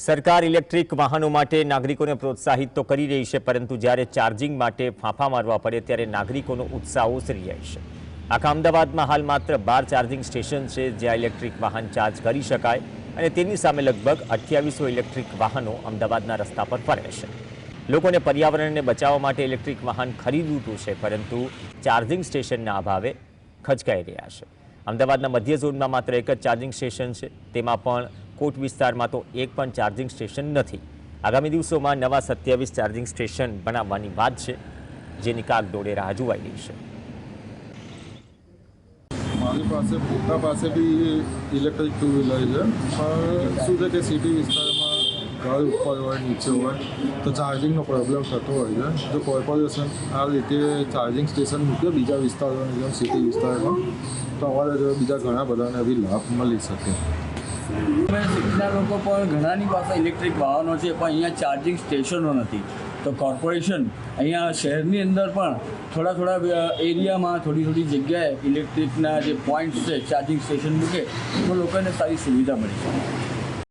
સરકાર ઇલેક્ટ્રિક વાહનો માટે નાગરિકોને પ્રોત્સાહિત તો કરી રહી છે, પરંતુ જ્યારે ચાર્જિંગ માટે ફાંફા મારવા પડે ત્યારે નાગરિકોનો ઉત્સાહ ઓસરી જાય છે। આખા અમદાવાદમાં હાલ માત્ર 12 ચાર્જિંગ સ્ટેશન છે જ્યાં ઇલેક્ટ્રિક વાહન ચાર્જ કરી શકાય, અને તેની સામે લગભગ 2800 ઇલેક્ટ્રિક વાહનો અમદાવાદના રસ્તા પર ફરે છે। લોકોને પર્યાવરણને બચાવવા માટે ઇલેક્ટ્રિક વાહન ખરીદવું તો છે, પરંતુ ચાર્જિંગ સ્ટેશનના અભાવે ખચકાઈ રહ્યા છે। અમદાવાદના મધ્ય ઝોનમાં માત્ર એક જ ચાર્જિંગ સ્ટેશન છે, તેમાં પણ કોટ વિસ્તારમાં તો એક પણ ચાર્જિંગ સ્ટેશન નથી। આગામી દિવસોમાં નવા 27 ચાર્જિંગ સ્ટેશન બનાવવાની વાત છે, જેની કાગડોળે રાહ જોવાઈ રહી છે। મારી પાસે પોતા પાસે બી ઇલેક્ટ્રિક ટુ વ્હીલર છે, પણ શું છે કે સિટી વિસ્તારમાં ઘર ઉપર હોય, નીચે હોય તો ચાર્જિંગનો પ્રોબ્લેમ થતો હોય છે। જો કોર્પોરેશન આ રીતે ચાર્જિંગ સ્ટેશન મૂકે બીજા વિસ્તારોની જેમ સિટી વિસ્તારમાં, તો અમારા જો બીજા ઘણા બધાને બી લાભ મળી શકે। સિટીના લોકો પણ ઘણાની પાસે ઇલેક્ટ્રિક વાહનો છે, પણ અહીંયા ચાર્જિંગ સ્ટેશનો નથી। તો કોર્પોરેશન અહીંયા શહેરની અંદર પણ થોડા એરિયામાં થોડી જગ્યાએ ઇલેક્ટ્રિકના જે પોઈન્ટ્સ છે ચાર્જિંગ સ્ટેશન મૂકે તો લોકોને સારી સુવિધા મળી શકે।